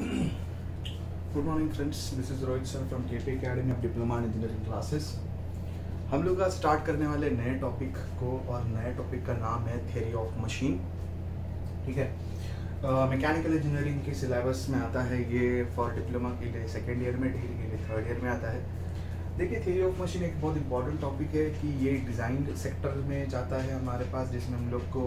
Good morning friends, this is Rohit sir from KP academy of diploma in engineering classes. हम लोग आज start करने वाले नए टॉपिक को, और नए टॉपिक का नाम है थ्योरी ऑफ मशीन। ठीक है, मैकेनिकल इंजीनियरिंग के सिलेबस में आता है ये फॉर डिप्लोमा के लिए सेकेंड ईयर में, डिग्री के लिए थर्ड ईयर में आता है। देखिए, थ्योरी ऑफ मशीन एक बहुत इंपॉर्टेंट टॉपिक है कि ये डिज़ाइन सेक्टर में जाता है हमारे पास, जिसमें हम लोग को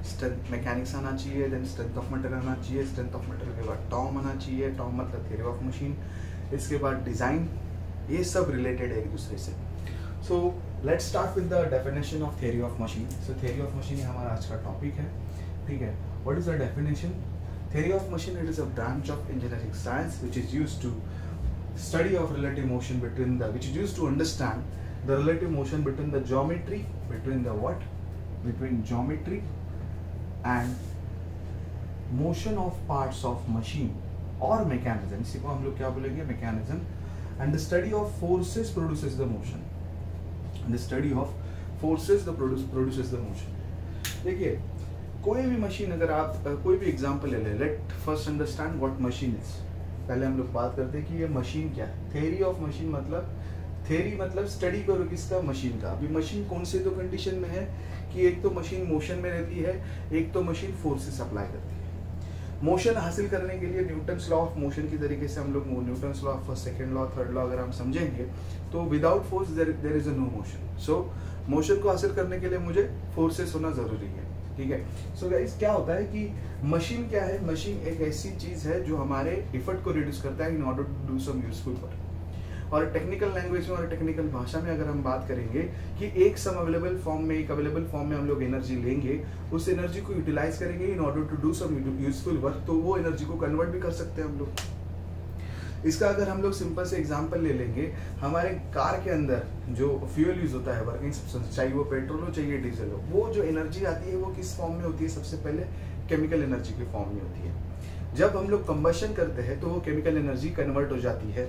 स्ट्रेंथ मैकेनिक्स आना चाहिए, देन स्ट्रेंथ ऑफ मटेरियल आना चाहिए, स्ट्रेंथ ऑफ मटेरियल के बाद टॉम आना चाहिए, टॉम मतलब थ्योरी ऑफ मशीन, इसके बाद डिज़ाइन, ये सब रिलेटेड है एक दूसरे से। So let's start with the definition of theory of machine. So theory of machine हमारा आज का टॉपिक है। ठीक है, what is the definition? Theory of machine, it is a branch of engineering science which is used to study of relative motion between the, which is used to understand the relative motion between the geometry, between the what? Between geometry and motion of parts of machine or mechanism. इसी को हम लोग क्या बोलेंगे? mechanism. And the study of forces produces the motion. And the study of forces produces the motion. देखिए, कोई भी machine, अगर आप कोई भी एग्जांपल ले लें, let first understand what machine is. पहले हम लोग बात करते हैं कि ये मशीन क्या है। थ्योरी ऑफ मशीन मतलब, थ्योरी मतलब स्टडी करो किसका? मशीन का। अभी मशीन कौन से दो कंडीशन में है कि एक तो मशीन मोशन में रहती है, एक तो मशीन फोर्सेस अप्लाई करती है। मोशन हासिल करने के लिए न्यूटन्स लॉ ऑफ मोशन की तरीके से हम लोग Newton's law, first second law, third law अगर हम समझेंगे तो without force there is a no motion. So motion को हासिल करने के लिए मुझे फोर्सेस होना जरूरी है। ठीक है, सो गाइस क्या होता है कि मशीन क्या है? मशीन एक ऐसी चीज है जो हमारे इफर्ट को रिड्यूस करता है in order to do some useful work. और टेक्निकल लैंग्वेज में और टेक्निकल भाषा में अगर हम बात करेंगे कि एक सम अवेलेबल फॉर्म में, एक अवेलेबल फॉर्म में हम लोग एनर्जी लेंगे, उस एनर्जी को यूटिलाइज करेंगे in order to do some useful work, तो वो एनर्जी को कन्वर्ट भी कर सकते हैं हम लोग। इसका अगर हम लोग सिंपल से एग्जांपल ले लेंगे, हमारे कार के अंदर जो फ्यूल यूज होता है, वर्किंग सब्सटेंस, चाहे वो पेट्रोल हो चाहे डीजल हो, वो जो एनर्जी आती है वो किस फॉर्म में होती है? सबसे पहले केमिकल एनर्जी के फॉर्म में होती है। जब हम लोग कंबशन करते हैं तो वो केमिकल एनर्जी कन्वर्ट हो जाती है।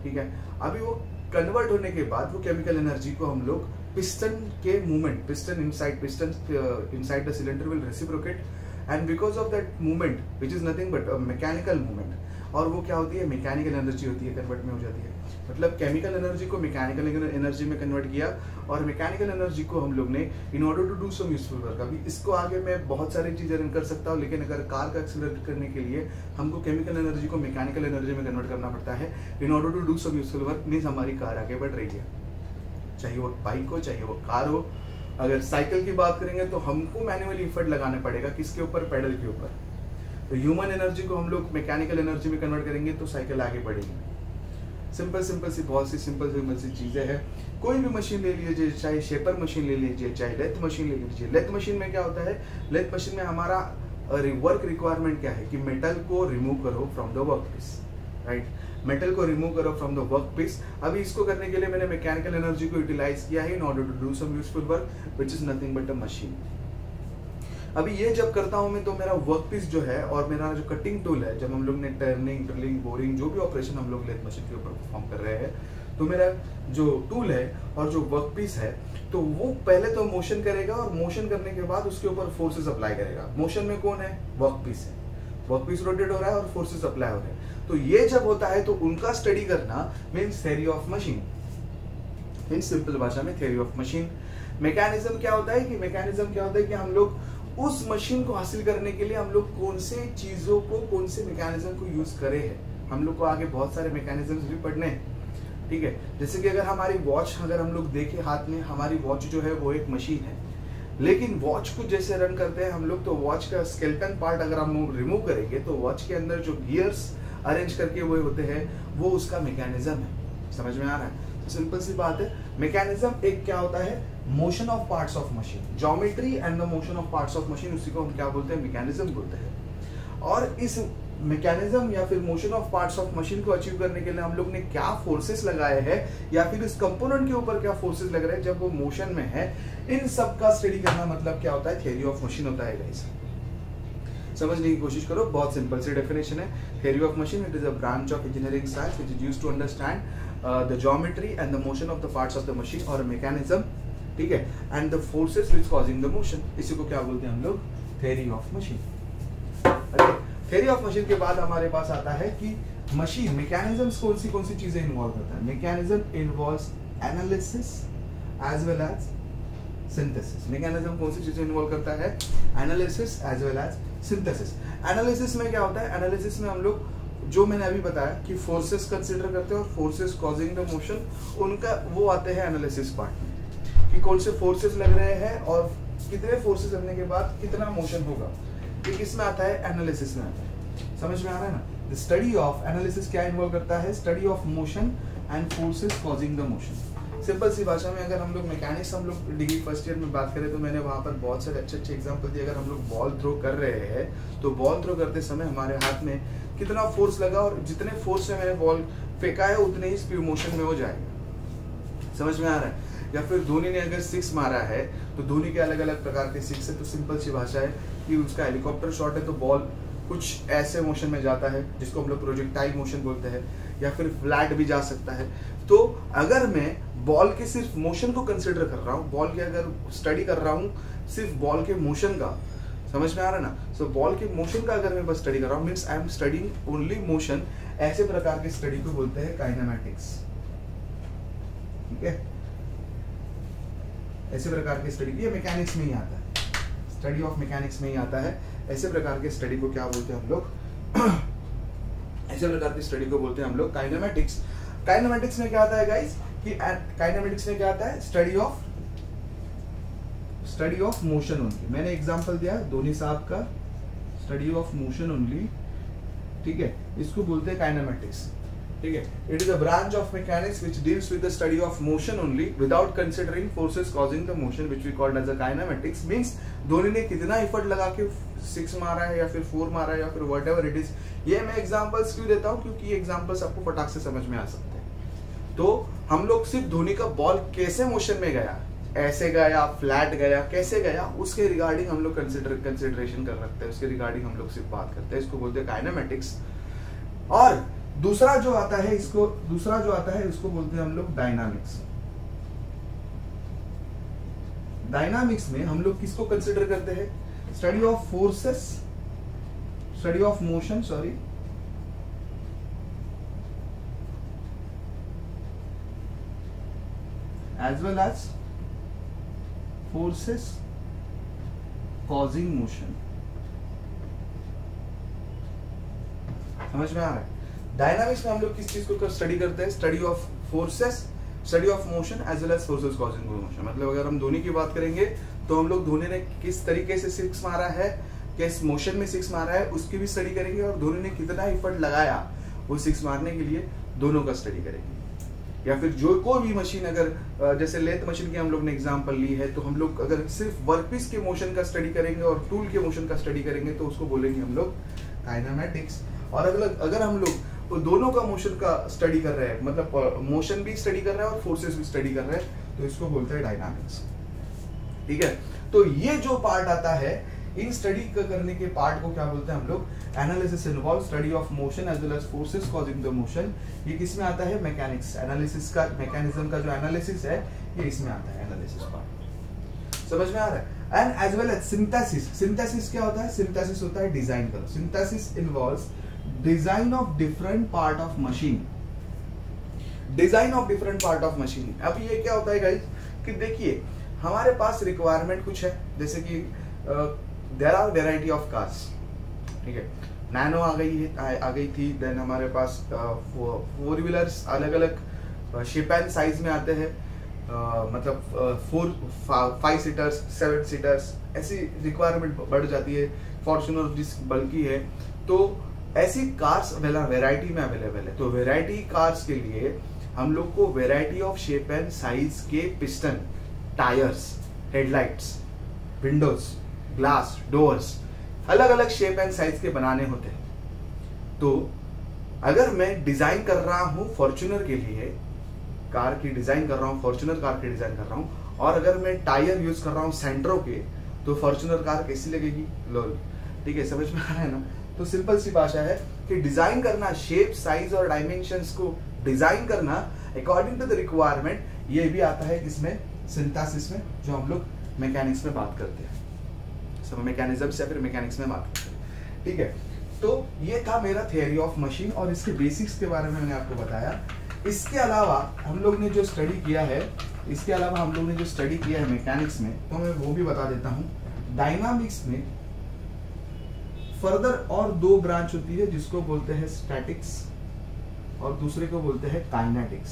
ठीक है, अभी वो कन्वर्ट होने के बाद वो केमिकल एनर्जी को हम लोग पिस्टन के movement, piston inside the cylinder will reciprocate, and because of that movement which is nothing but mechanical movement, और वो क्या होती है? मैकेनिकल एनर्जी होती है, कन्वर्ट में हो जाती है। मतलब केमिकल एनर्जी को मैकेनिकल एनर्जी में कन्वर्ट किया, और मैकेनिकल एनर्जी को हम लोग ने in order to do some useful work. अभी इसको आगे मैं बहुत सारी चीजें रन कर सकता हूँ, लेकिन अगर कार का एक्सीलरेट करने के लिए हमको केमिकल एनर्जी को मैकेनिकल एनर्जी में कन्वर्ट करना पड़ता है in order to do some useful work. Means हमारी कार आगे बढ़ रही है, चाहे वो बाइक हो चाहे वो कार हो। अगर साइकिल की बात करेंगे तो हमको मैन्युअली इफर्ट लगाना पड़ेगा, किसके ऊपर? पेडल के ऊपर। तो ह्यूमन एनर्जी को हम लोग मैकेनिकल एनर्जी में कन्वर्ट करेंगे तो साइकिल आगे बढ़ेगी। सिंपल सी बहुत सी सिंपल सी चीजें हैं। कोई भी मशीन ले लीजिए, चाहे शेपर मशीन ले लीजिए, चाहे लेथ मशीन ले लीजिए। लेथ मशीन में क्या होता है? लेथ मशीन में हमारा वर्क रिक्वायरमेंट क्या है कि मेटल को रिमूव करो from the work piece, right? Metal को रिमूव करो फ्रॉम द वर्क पीस। अभी इसको करने के लिए मैंने मैकेनिकल एनर्जी को यूटिलाइज किया है in order to do some useful work which is nothing but a machine. अभी ये जब करता हूं मैं तो मेरा वर्क पीस जो है और मेरा जो कटिंग टूल है, जब हम लोग ने टर्निंग, ड्रिलिंग, बोरिंग, जो भी ऑपरेशन हम लोग लेथ मशीन के ऊपर परफॉर्म कर रहे हैं, तो मेरा जो टूल है और जो वर्क पीस है, तो वो पहले तो मोशन करेगा, और मोशन करने के बाद उसके ऊपर फोर्सेस अप्लाई करेगा। मोशन में कौन है? वर्क पीस है। वर्क पीस रोटेट हो रहा है और फोर्सेस अप्लाई हो रहे हैं। तो ये जब होता है तो उनका स्टडी करना means theory of machine. In simple भाषा में थ्योरी ऑफ मशीन। मैकेनिज्म क्या होता है कि मैकेनिज्म क्या होता है कि हम लोग उस मशीन को हासिल करने के लिए हम लोग कौन से चीजों को, कौन से मैकेनिज्म को यूज करे हैं। हम लोग को आगे बहुत सारे मैकेनिज्म्स भी पढ़ने हैं। ठीक है, जैसे कि अगर हमारी वॉच, अगर हम लोग देखें हाथ में, हमारी वॉच जो है वो एक मशीन है, लेकिन वॉच को जैसे रन करते हैं हम लोग, तो वॉच का स्केलेटन पार्ट अगर हम रिमूव करेंगे तो वॉच के अंदर जो गियर्स अरेंज करके वो होते हैं, वो उसका मैकेनिज्म है। समझ में आ रहा है? तो सिंपल सी बात है, मैकेनिज्म एक क्या होता है? Motion of parts of machine. Geometry and the motion of parts of machine, उसी को हम क्या बोलते हैं? मैकेनिज्म बोलते हैं। और इस मैकेनिज्म या फिर motion of parts of machine को अचीव करने के लिए हम लोग ने क्या फोर्सेस लगाए हैं, या फिर इस कंपोनेंट के ऊपर क्या फोर्सेस लग रहे हैं जब वो मोशन में है, इन सब का स्टडी करना मतलब क्या होता है? थ्योरी ऑफ मशीन होता है गाइस। समझने की कोशिश करो, बहुत सिंपल सी डेफिनेशन है। Theory of machine, it is a branch of engineering science which is used to understand the geometry and the motion of the parts of the machine और मैकेनिज्म। ठीक है, and the forces which causing the motion, इसी को क्या बोलते हैं हम लोग? Theory of machine. Theory of machine के बाद हमारे पास आता है कि मशीन मैकेनिज्म्स कौन सी चीजें इन्वॉल्व करता है। Mechanism involves analysis as well as synthesis. Mechanism कौन सी चीजें इन्वॉल्व करता है, analysis as well as synthesis. Analysis में क्या होता है, एनालिसिस में हम लोग जो मैंने अभी बताया कि फोर्सेस कंसीडर करते हैं और फोर्सेस कॉजिंग द मोशन, उनका वो आते हैं एनालिसिस पार्ट में कि कौन से फोर्सेस लग रहे हैं और कितने फोर्सेस लगने के बाद कितना मोशन होगा, ये किसमें आता है, एनालिसिस में आता है। समझ में आ रहा है ना। द स्टडी ऑफ एनालिसिस क्या इन्वॉल्व करता है, study of motion and forces causing the motion. Simple सी भाषा में अगर हम लोग मैकेनिक्स हम लोग डिग्री फर्स्ट ईयर में बात करें तो मैंने वहां पर बहुत सारे अच्छे एग्जांपल दिए। अगर हम लोग बॉल थ्रो कर रहे हैं तो बॉल थ्रो करते समय हमारे हाथ में कितना फोर्स लगा और जितने फोर्स से मैंने बॉल फेंका है उतने ही स्पीड मोशन में हो जाएगा। समझ में आ रहा है। या फिर धोनी ने अगर 6 मारा है तो धोनी के अलग अलग प्रकार के 6 है। तो सिंपल सी भाषा है कि उसका हेलीकॉप्टर शॉट है तो बॉल कुछ ऐसे मोशन में जाता है जिसको हम लोग प्रोजेक्टाइल मोशन बोलते हैं, या फिर फ्लैट भी जा सकता है। तो अगर मैं बॉल के सिर्फ मोशन को कंसिडर कर रहा हूँ, बॉल के अगर स्टडी कर रहा हूँ सिर्फ बॉल के मोशन का, समझ में आ रहा है ना। सो बॉल के मोशन का अगर मैं बस स्टडी कर रहा हूँ means I am studying only motion, ऐसे प्रकार की स्टडी को बोलते हैं काइनेमैटिक्स। ठीक है, ऐसे प्रकार की स्टडी, ये मैकेनिक्स में ही आता है, स्टडी ऑफ मैकेनिक्स में ही आता है। ऐसे प्रकार के स्टडी को क्या बोलते हैं हम लोग ऐसे प्रकार की स्टडी को बोलते हैं हम लोग काइनेमैटिक्स। काइनेमैटिक्स में क्या आता है गाइस कि काइनेमैटिक्स में क्या आता है, स्टडी ऑफ मोशन ओनली। मैंने एग्जांपल दिया धोनी साहब का, स्टडी ऑफ मोशन ओनली। ठीक है, इसको बोलते हैं काइनेमैटिक्स। ठीक है, it is a branch of mechanics which deals with the study of motion only without considering forces causing the motion which we called as a kinematics. Means Dhoni ने कितना effort लगा के 6 मारा है या फिर 4 मारा है या फिर व्हाटएवर इट इज। ये मैं एग्जांपल्स क्यों देता हूं, क्योंकि ये एग्जांपल्स आपको फटाक से समझ में आ सकते हैं। तो हम लोग सिर्फ धोनी का बॉल कैसे मोशन में गया, ऐसे गया, फ्लैट गया, कैसे गया, उसके रिगार्डिंग हम लोग कंसिडरेशन कर रखते हैं, उसके रिगार्डिंग हम लोग सिर्फ बात करते हैं। इसको बोलते हैं काइनेमैटिक्स। और दूसरा जो आता है इसको बोलते हैं हम लोग डायनामिक्स। डायनामिक्स में हम लोग किसको कंसिडर करते हैं, study of forces, study of motion, sorry, as well as forces causing motion. समझ में आ रहा है। डायनामिक्स में हम लोग किस चीज को स्टडी करते हैं, study of forces, study of motion as well as forces causing motion. मतलब अगर हम धोनी की बात करेंगे तो हम लोग धोनी ने किस तरीके से 6 मारा है, किस मोशन में 6 मारा है, उसकी भी स्टडी करेंगे, और धोनी ने कितना एफर्ट लगाया वो 6 मारने के लिए, दोनों का स्टडी करेंगे। या फिर जो कोई भी मशीन, अगर जैसे लेथ मशीन की हम लोग ने एग्जांपल ली है, तो हम लोग अगर सिर्फ वर्कपीस के मोशन का स्टडी करेंगे और टूल के मोशन का स्टडी करेंगे तो उसको बोलेंगे हम लोग काइनेमैटिक्स। और अगर हम लोग तो दोनों का मोशन का स्टडी कर रहे हैं, मतलब मोशन भी स्टडी कर रहे हैं और फोर्सेस भी स्टडी कर रहे हैं, तो इसको बोलते हैं डायनामिक्स। ठीक है, तो ये जो पार्ट आता है, इन स्टडी करने के पार्ट को क्या बोलते हैं हम लोग, analysis involve study of motion as well as forces causing the motion. ये किसमें आता है, मैकेनिक्स। एनालिसिस का, मैकेनिज्म का जो एनालिसिस है ये इसमें आता है, एनालिसिस पार्ट। समझ में आ रहा है। And as well as synthesis. Synthesis क्या होता है, सिंथेसिस होता है डिजाइन करो। Synthesis involves design of different part of machine, design of different part of machine. अब ये क्या होता है गाइस कि देखिए हमारे पास रिक्वायरमेंट कुछ है, जैसे कि there are variety of cars. ठीक है, नैनो आ गई थी, देन हमारे पास 4 व्हीलर्स अलग अलग शेप एंड साइज में आते हैं, मतलब 5 सीटर्स, 7 सीटर्स, ऐसी रिक्वायरमेंट बढ़ जाती है। फॉर्च्यूनर जिस बल्कि है, तो ऐसी कार्स वेराइटी में अवेलेबल है। तो वेराइटी कार्स के लिए हम लोग को variety of shape and size के piston, tyres, headlights, windows, glass, doors अलग अलग शेप एंड साइज के बनाने होते हैं। तो अगर मैं डिजाइन कर रहा हूं फॉर्च्यूनर के लिए, कार की डिजाइन कर रहा हूं, फॉर्च्यूनर कार की डिजाइन कर रहा हूं, और अगर मैं टायर यूज कर रहा हूं सेंट्रो के, तो फॉर्च्यूनर कार कैसी लगेगी, लोल। ठीक है, समझ में आ रहा है ना। तो सिंपल सी भाषा है कि डिजाइन करना, शेप, साइज और डायमेंशंस को डिजाइन करना अकॉर्डिंग टू द रिक्वायरमेंट, ये भी आता है किसमें, सिंथेसिस में, जो हम लोग मैकेनिक्स में बात करते हैं, सब मैकेनिज्म से फिर मैकेनिक्स में बात करते हैं। ठीक है, तो ये था मेरा थियरी ऑफ मशीन और इसके बेसिक्स के बारे में मैंने आपको बताया। इसके अलावा हम लोग ने जो स्टडी किया है, मैकेनिक्स में, तो मैं वो भी बता देता हूँ। डायनामिक्स में फर्दर और 2 ब्रांच होती है जिसको बोलते हैं स्टैटिक्स और दूसरे को बोलते हैं काइनेटिक्स।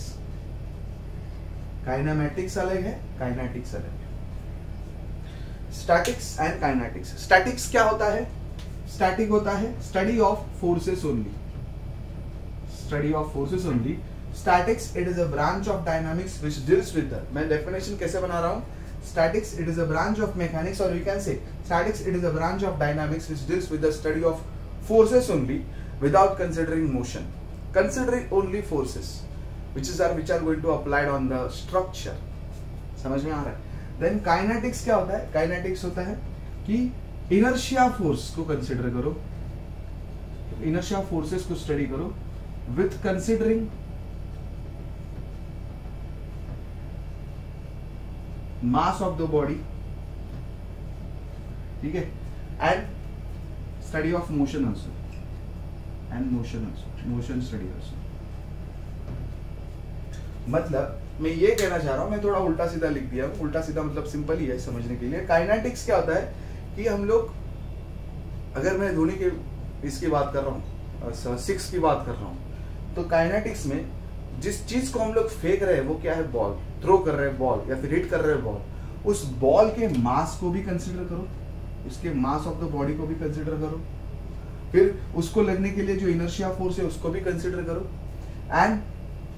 काइनेमेटिक्स अलग है, काइनेटिक्स अलग है। Statics and kinetics. स्टैटिक्स क्या होता है? स्टैटिक होता है study of forces only. Statics, it is a branch of dynamics which deals with the, मैं definition कैसे बना रहा हूँ? Statics, it is a branch of mechanics, or you can say statics, it is a branch of dynamics which deals with the study of forces only without considering motion, considering only forces which are going to applied on the structure। समझ में आ रहा है? Then kinetics क्या होता है? Kinetics होता है कि inertia force को consider करो, inertia forces को study करो with considering mass of the body, ठीक है, and study of motion also, motion study also। मतलब मैं ये कहना चाह रहा हूं, मैं थोड़ा उल्टा सीधा लिख दिया, उल्टा सीधा मतलब सिंपल ही है समझने के लिए। काइनेटिक्स क्या होता है कि हम लोग, अगर मैं धोनी के इसकी बात कर रहा हूँ, 6 की बात कर रहा हूँ, तो काइनेटिक्स में जिस चीज को हम लोग फेंक रहे हैं वो क्या है? बॉल। थ्रो कर रहे हैं बॉल या फिर हिट कर रहे हैं बॉल, उस बॉल के मास को भी कंसीडर करो, उसके मास ऑफ द बॉडी को भी कंसीडर करो, फिर उसको लगने के लिए जो इनर्शिया फोर्स है उसको भी कंसीडर करो, एंड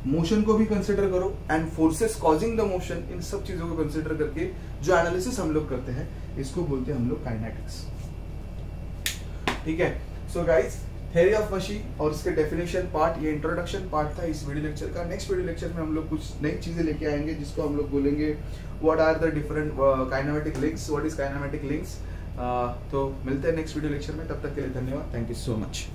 मोशन को भी कंसीडर करो, and forces causing the motion, इन सब चीजों को कंसीडर करके जो एनालिसिस हम लोग करते हैं इसको बोलते हैं हम लोग काइनेटिक्स। ठीक है, so guys, theory of machine और इसके डेफिनेशन पार्ट, ये इंट्रोडक्शन पार्ट था इस वीडियो लेक्चर का। नेक्स्ट वीडियो लेक्चर में हम लोग कुछ नई चीजें लेके आएंगे जिसको हम लोग बोलेंगे what are the different kinematic links, what is kinematic links. तो मिलते हैं नेक्स्ट वीडियो लेक्चर में, तब तक के लिए धन्यवाद, थैंक यू सो मच।